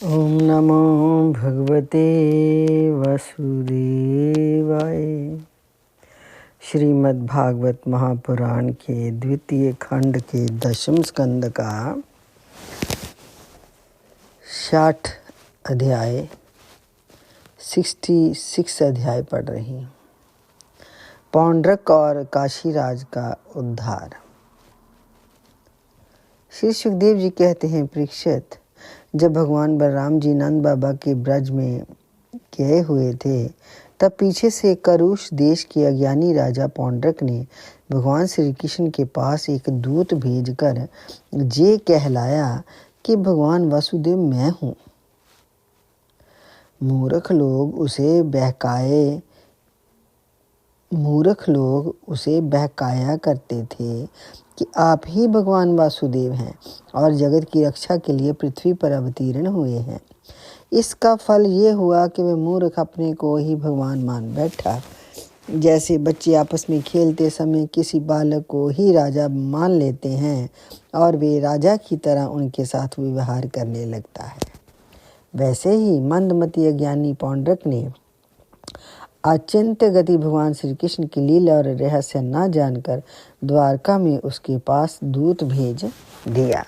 ओम नमो भगवते वासुदेवाय। श्रीमद्भागवत महापुराण के द्वितीय खंड के 10वें स्कंद का 60 अध्याय 66 अध्याय पढ़ रही हूँ। पौंड्रक और काशीराज का उद्धार। श्री सुखदेव जी कहते हैं, परीक्षित, जब भगवान बलराम जी नंद बाबा के ब्रज में गए हुए थे, तब पीछे से करुष देश के अज्ञानी राजा पौंड्रक ने भगवान श्री कृष्ण के पास एक दूत भेजकर ये कहलाया कि भगवान वासुदेव मैं हूँ। मूर्ख लोग उसे बहकाया करते थे कि आप ही भगवान वासुदेव हैं और जगत की रक्षा के लिए पृथ्वी पर अवतीर्ण हुए हैं। इसका फल ये हुआ कि वह मूर्ख अपने को ही भगवान मान बैठा। जैसे बच्चे आपस में खेलते समय किसी बालक को ही राजा मान लेते हैं और वे राजा की तरह उनके साथ व्यवहार करने लगता है, वैसे ही मंदमती अज्ञानी पौंड्रक ने अचिंत्य गति भगवान श्री कृष्ण की लीला और रहस्य न जानकर द्वारका में उसके पास दूत भेज दिया।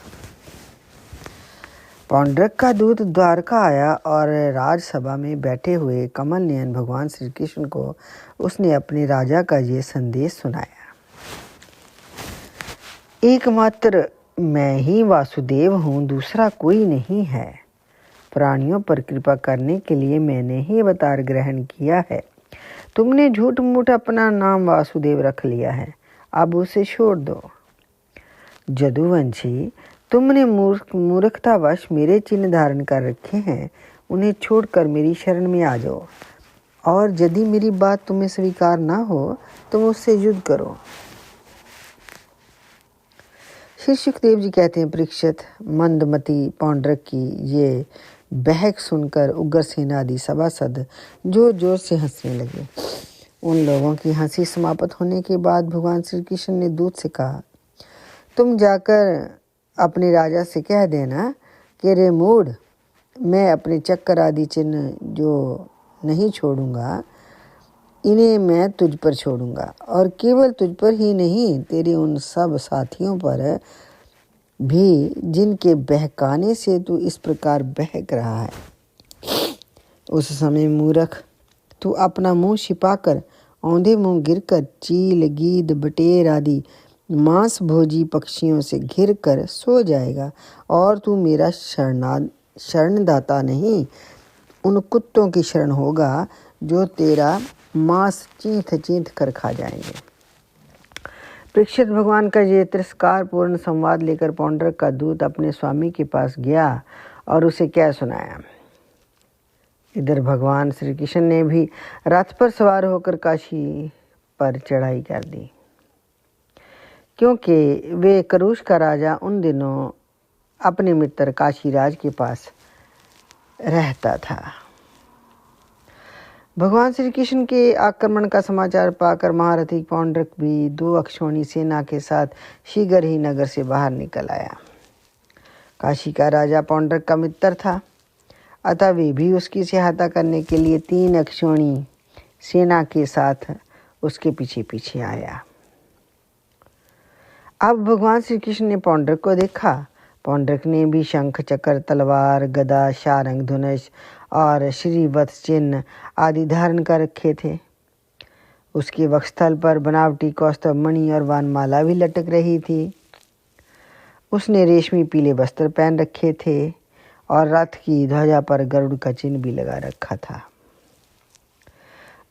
पौंड्रक का दूत द्वारका आया और राजसभा में बैठे हुए कमल नयन भगवान श्री कृष्ण को उसने अपने राजा का ये संदेश सुनाया। एकमात्र मैं ही वासुदेव हूँ, दूसरा कोई नहीं है। प्राणियों पर कृपा करने के लिए मैंने ही अवतार ग्रहण किया है। तुमने झूठ मूठ अपना नाम वासुदेव रख लिया है, अब उसे छोड़ दो। जदुवंशी, तुमने मूर्खतावश मेरे चिन्ह धारण कर रखे हैं, उन्हें छोड़कर मेरी शरण में आ जाओ, और यदि मेरी बात तुम्हें स्वीकार ना हो तो मुझसे युद्ध करो। श्री सुखदेव जी कहते हैं, परीक्षित, मंदमती पौंड्रक की ये बहक सुनकर उग्रसेन आदि सभासद जोर जोर से हंसने लगे। उन लोगों की हंसी समाप्त होने के बाद भगवान श्री कृष्ण ने दूत से कहा, तुम जाकर अपने राजा से कह देना कि रे मूढ़, मैं अपने चक्कर आदि चिन्ह जो नहीं छोड़ूंगा, इन्हें मैं तुझ पर छोड़ूंगा, और केवल तुझ पर ही नहीं, तेरे उन सब साथियों पर भी जिनके बहकाने से तू इस प्रकार बहक रहा है। उस समय मूर्ख, तू अपना मुंह छिपाकर औंधे मुंह गिरकर चील, गीद, बटेर आदि मांस भोजी पक्षियों से घिर कर सो जाएगा, और तू मेरा शरणदाता नहीं, उन कुत्तों की शरण होगा जो तेरा मांस चींथ चींथ कर खा जाएंगे। परीक्षित, भगवान का ये तिरस्कार पूर्ण संवाद लेकर पौंड्रक का दूत अपने स्वामी के पास गया और उसे क्या सुनाया। इधर भगवान श्री कृष्ण ने भी रथ पर सवार होकर काशी पर चढ़ाई कर दी, क्योंकि वे करुष का राजा उन दिनों अपने मित्र काशीराज के पास रहता था। भगवान श्री कृष्ण के आक्रमण का समाचार पाकर महारथी पौंड्रक भी 2 अक्षौणी सेना के साथ शीघ्र ही नगर से बाहर निकल आया। काशी का राजा पौंड्रक का मित्र था, अतः वे भी उसकी सहायता करने के लिए 3 अक्षौणी सेना के साथ उसके पीछे पीछे आया। अब भगवान श्री कृष्ण ने पौंड्रक को देखा। पौंड्रक ने भी शंख, चक्र, तलवार, गदा, शारंग, धनुष और श्रीवत्स चिन्ह आदि धारण कर रखे थे। उसके वक्षस्थल पर बनावटी कौस्तुभ मणि और वानमाला भी लटक रही थी। उसने रेशमी पीले वस्त्र पहन रखे थे और रथ की ध्वजा पर गरुड़ का चिन्ह भी लगा रखा था।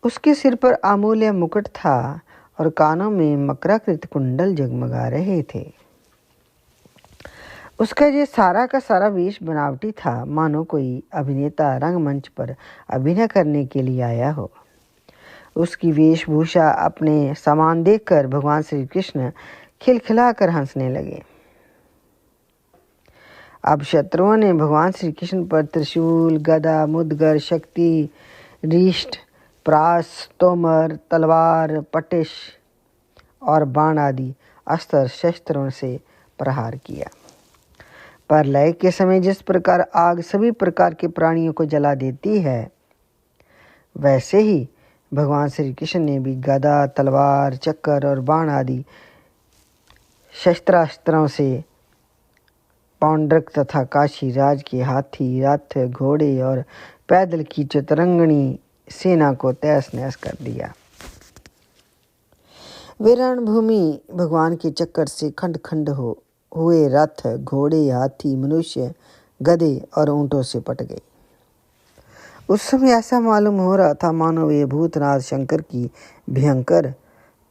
उसके सिर पर अमूल्य मुकुट था और कानों में मकराकृत कुंडल जगमगा रहे थे। उसका ये सारा का सारा वेश बनावटी था, मानो कोई अभिनेता रंगमंच पर अभिनय करने के लिए आया हो। उसकी वेशभूषा अपने समान देखकर भगवान श्री कृष्ण खिलखिलाकर हंसने लगे। अब शत्रुओं ने भगवान श्री कृष्ण पर त्रिशूल, गदा, मुद्गर, शक्ति, रिष्ट, प्रास, तोमर, तलवार, पटिश और बाण आदि अस्त्र शस्त्रों से प्रहार किया। पर लय के समय जिस प्रकार आग सभी प्रकार के प्राणियों को जला देती है, वैसे ही भगवान श्री कृष्ण ने भी गदा, तलवार, चक्कर और बाण आदि शस्त्रास्त्रों से पौंड्रक तथा काशी राज के हाथी, रथ, घोड़े और पैदल की चतुरंगणी सेना को तहस नहस कर दिया। वे रणभूमि भगवान के चक्कर से खंड खंड हुए रथ, घोड़े, हाथी, मनुष्य, गधे और ऊंटों से पट गए। उस समय ऐसा मालूम हो रहा था मानो वे भूतनाथ शंकर की भयंकर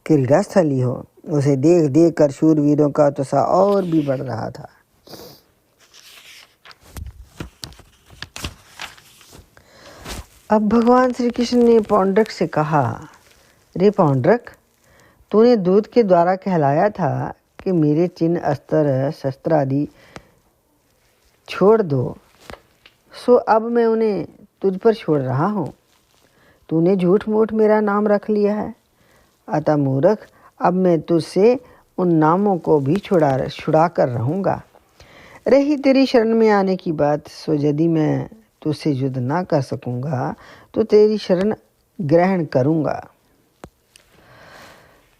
क्रीड़ास्थली हो। उसे देख देख कर शूरवीरों का उत्साह और भी बढ़ रहा था। अब भगवान श्री कृष्ण ने पौंड्रक से कहा, रे पौंड्रक, तूने दूत के द्वारा कहलाया था कि मेरे चिन्ह, अस्त्र, शस्त्र आदि छोड़ दो, सो अब मैं उन्हें तुझ पर छोड़ रहा हूँ। तूने झूठ मूठ मेरा नाम रख लिया है, अतः मूर्ख, अब मैं तुझसे उन नामों को भी छुड़ा कर रहूँगा। रही तेरी शरण में आने की बात, सो यदि मैं तुझसे युद्ध ना कर सकूँगा तो तेरी शरण ग्रहण करूँगा।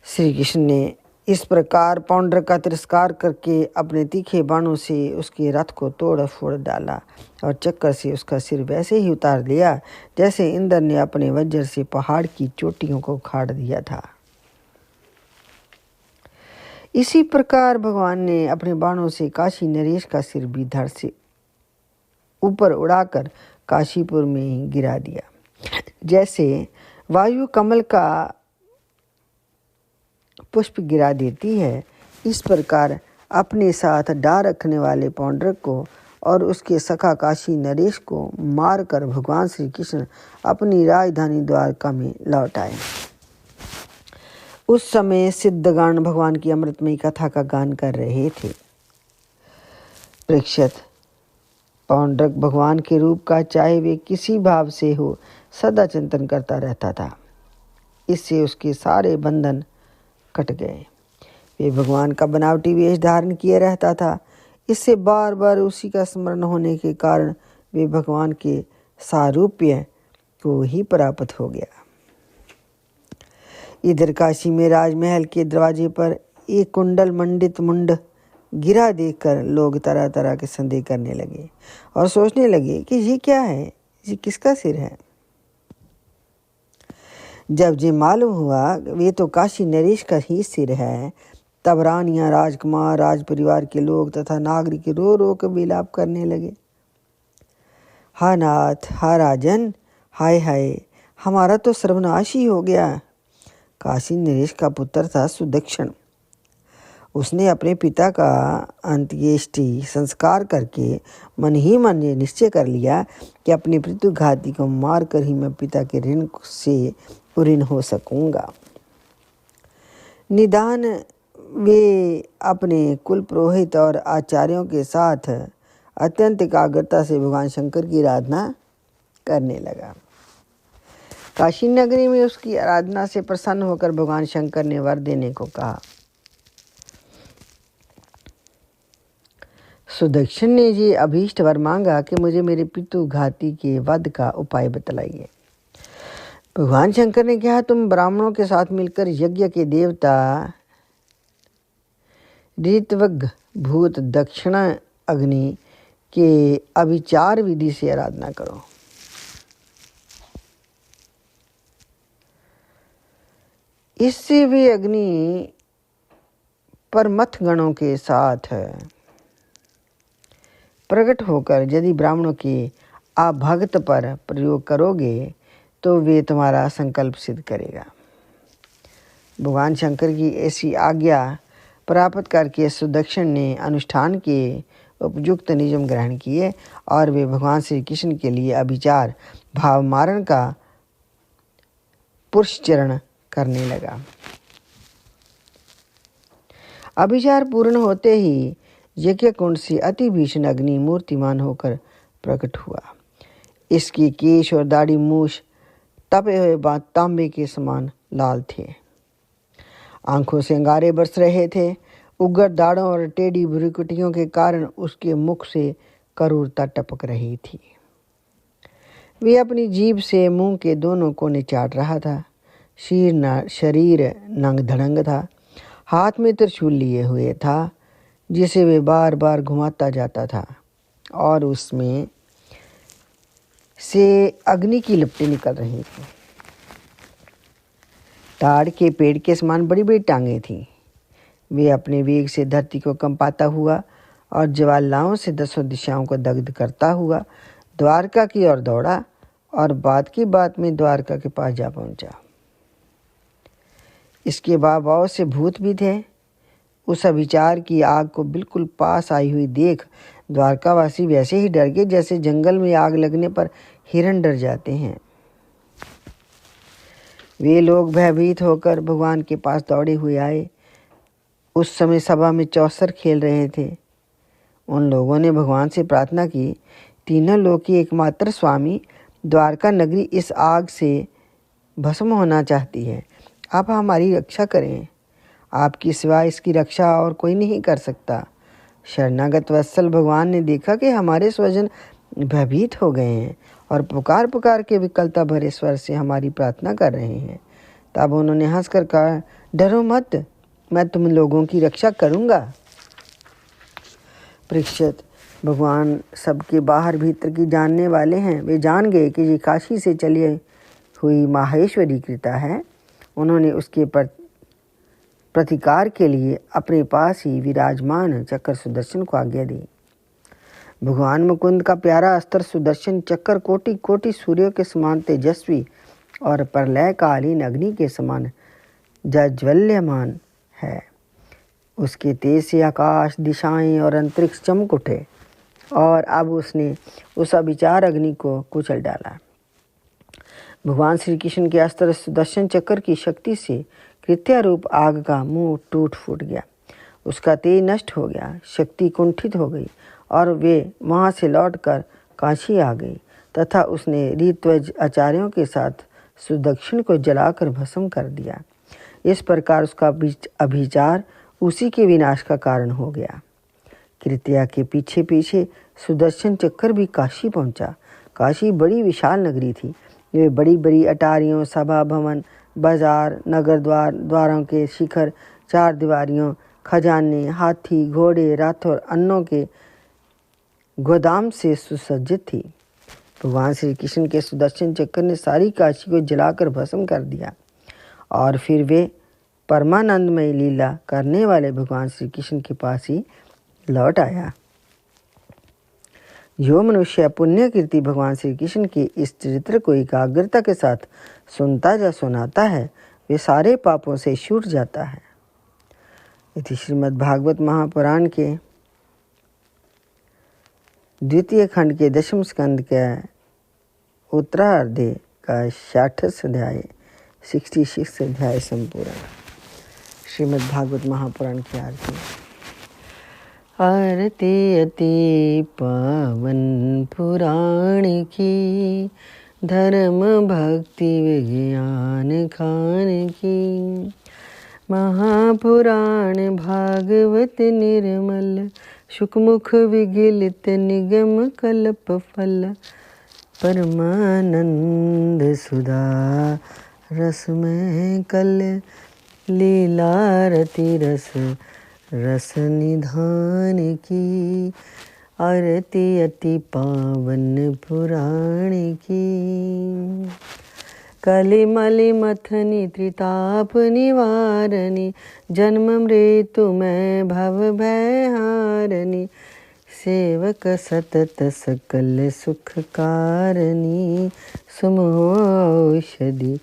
श्री कृष्ण ने इस प्रकार पौंड्रक का तिरस्कार करके अपने तीखे बाणों से उसके रथ को तोड़ फोड़ डाला और चक्कर से उसका सिर वैसे ही उतार दिया जैसे इंद्र ने अपने वज्र से पहाड़ की चोटियों को उखाड़ दिया था। इसी प्रकार भगवान ने अपने बाणों से काशी नरेश का सिर भी धड़ से ऊपर उड़ाकर काशीपुर में ही गिरा दिया। जैसे वायु कमल का पुष्प गिरा देती है, इस प्रकार अपने साथ डार रखने वाले पौंड्रक को और उसके सखा काशी नरेश को मारकर भगवान श्री कृष्ण अपनी राजधानी द्वारका में लौट आए। उस समय सिद्धगण भगवान की अमृतमयी कथा का गान कर रहे थे। परीक्षित, पौंड्रक भगवान के रूप का चाहे वे किसी भाव से हो सदा चिंतन करता रहता था। इससे उसके सारे बंधन कट गए। वे भगवान का बनावटी वेश धारण किए रहता था। इससे बार बार उसी का स्मरण होने के कारण वे भगवान के सारूप्य को ही प्राप्त हो गया। इधर काशी में राजमहल के दरवाजे पर एक कुंडल मंडित मुंड गिरा देखकर लोग तरह तरह के संदेह करने लगे और सोचने लगे कि ये क्या है, ये किसका सिर है। जब ये मालूम हुआ वे तो काशी नरेश का ही सिर है, तब रानियां, राजकुमार, राज परिवार के लोग तथा नागरिक रो रो कर विलाप करने लगे। हा नाथ, हा राजन, हाय हाय, हमारा तो सर्वनाश ही हो गया। काशी नरेश का पुत्र था सुदक्षिण। उसने अपने पिता का अंत्येष्टि संस्कार करके मन ही मन ये निश्चय कर लिया कि अपने पितृघाती को मार कर ही मैं पिता के ऋण से ऋण हो सकूंगा। निदान वे अपने कुल पुरोहित और आचार्यों के साथ अत्यंत एकाग्रता से भगवान शंकर की आराधना करने लगा। काशी नगरी में उसकी आराधना से प्रसन्न होकर भगवान शंकर ने वर देने को कहा। सुदक्षिण ने ये अभीष्ट वर मांगा कि मुझे मेरे पितृघाती के वध का उपाय बतलाइए। भगवान शंकर ने कहा, तुम ब्राह्मणों के साथ मिलकर यज्ञ के देवता ऋत्विग भूत दक्षिण अग्नि के अभिचार विधि से आराधना करो। इससे वे अग्नि परमथ गणों के साथ प्रकट होकर यदि ब्राह्मणों के अभक्त पर प्रयोग करोगे तो वे तुम्हारा संकल्प सिद्ध करेगा। भगवान शंकर की ऐसी आज्ञा प्राप्त करके सुदक्षिण ने अनुष्ठान के उपयुक्त नियम ग्रहण किए और वे भगवान श्री कृष्ण के लिए अभिचार भाव मारण का पुरुषचरण करने लगा। अभिचार पूर्ण होते ही यज्ञ कुंड से अति भीषण अग्नि मूर्तिमान होकर प्रकट हुआ। इसकी केश और दाढ़ी मूछ तपे हुए तांबे के समान लाल थे। आंखों से अंगारे बरस रहे थे। उग्र दाढ़ों और टेढ़ी भ्रुकुटियों के कारण उसके मुख से क्रूरता टपक रही थी। वे अपनी जीभ से मुंह के दोनों कोने चाट रहा था। शरीर नंग धड़ंग था। हाथ में त्रिशूल लिए हुए था, जिसे वे बार बार घुमाता जाता था और उसमें से अग्नि की लपटें निकल रही थी। ताड़ के पेड़ के समान बड़ी बड़ी टांगें थीं। वे अपने वेग से धरती को कंपाता हुआ और ज्वालाओं से 10 दिशाओं को दग्ध करता हुआ द्वारका की ओर दौड़ा और बात की बात में द्वारका के पास जा पहुंचा। इसके बहुत से भूत भी थे। उस अभिचार की आग को बिल्कुल पास आई हुई देख द्वारकावासी वैसे ही डर गए जैसे जंगल में आग लगने पर हिरण डर जाते हैं। वे लोग भयभीत होकर भगवान के पास दौड़े हुए आए। उस समय सभा में चौसर खेल रहे थे। उन लोगों ने भगवान से प्रार्थना की, तीनों लोक की एकमात्र स्वामी, द्वारका नगरी इस आग से भस्म होना चाहती है। आप हमारी रक्षा करें। आपकी सिवा इसकी रक्षा और कोई नहीं कर सकता। शरणागत वत्सल भगवान ने देखा कि हमारे स्वजन भयभीत हो गए हैं और पुकार पुकार के विकलता भरे स्वर से हमारी प्रार्थना कर रहे हैं। तब उन्होंने हंसकर कहा, डरो मत, मैं तुम लोगों की रक्षा करूंगा। परीक्षित, भगवान सबके बाहर भीतर की जानने वाले हैं। वे जान गए कि ये काशी से चली हुई माहेश्वरी कृता है। उन्होंने उसके प्रतिकार के लिए अपने पास ही विराजमान चक्र सुदर्शन को आज्ञा दी। भगवान मुकुंद का प्यारा अस्त्र सुदर्शन चक्र कोटि कोटि सूर्यों के समान तेजस्वी और प्रलयकालीन अग्नि के समान जाज्वल्यमान है। उसके तेज से आकाश, दिशाएं और अंतरिक्ष चमक उठे और अब उसने उस अभिचार अग्नि को कुचल डाला। भगवान श्री कृष्ण के अस्त्र सुदर्शन चक्र की शक्ति से कृत्या रूप आग का मुंह टूट फूट गया। उसका तेज नष्ट हो गया, शक्ति कुंठित हो गई और वे वहां से लौटकर काशी आ गई तथा उसने ऋत्विज आचार्यों के साथ सुदक्षिण को जलाकर भस्म कर दिया। इस प्रकार उसका अभिचार उसी के विनाश का कारण हो गया। कृत्या के पीछे पीछे सुदर्शन चक्र भी काशी पहुंचा। काशी बड़ी विशाल नगरी थी। वे बड़ी बड़ी अटारियों, सभा भवन, बाजार, नगर द्वारों के शिखर, चार दीवारियों, खजाने, हाथी, घोड़े, रथ और अन्नों के गोदाम से सुसज्जित थी। भगवान श्री कृष्ण के सुदर्शन चक्र ने सारी काशी को जलाकर भस्म कर दिया और फिर वे परमानंदमय लीला करने वाले भगवान श्री कृष्ण के पास ही लौट आया। जो मनुष्य पुण्य कीर्ति भगवान श्री कृष्ण के इस चरित्र को एकाग्रता के साथ सुनता या सुनाता है, वे सारे पापों से छूट जाता है। इति श्रीमद् भागवत महापुराण के द्वितीय खंड के 10वें स्कंद के उत्तरार्ध का 66 अध्याय 66 अध्याय संपूर्ण। श्रीमद् भागवत महापुराण की आरती। आरती अति पावन पुराण की, धर्म भक्ति विज्ञान खान की। महापुराण भागवत निर्मल, शुकमुख विगलित निगम कल्प फल। परमानंद सुधा रसमय कल, लीलारति रस निधान की। आरती अति पावन पुराण की। कलिमलि मथनी त्रिताप निवारणी, जन्म मृत्यु में भव भय हारणी। सेवक सतत सकल सुख कारणी, सुमो औषधि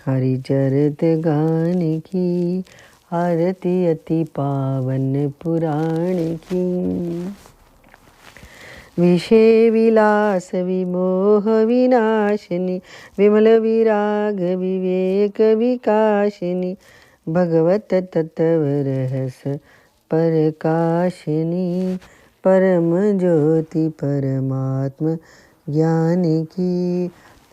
हरि चरित गान की। आरती अति पावन पुराण की। विषय विलास विमोह विनाशिनी, विमल विराग विवेक विकाशिनी। भगवत तत्व रहस प्रकाशिनी, परम ज्योति परमात्म ज्ञान की।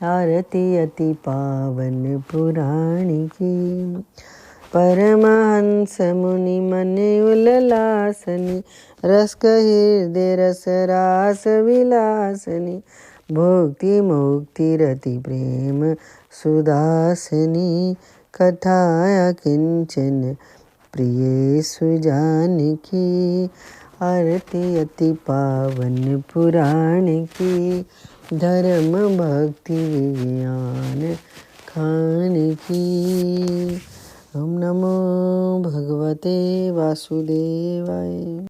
आरती अति पावन पुराण की। परमहंस मुनि मने उल्लासनी, रस हृदय रस रास विलासनी, भोक्ति मुक्ति रति प्रेम सुदासनी, कथाया किंचन प्रिय सुजानकी, आरती अति पावन पुराण की, धर्म भक्ति विज्ञान खान की। ओम नमो भगवते वासुदेवाय।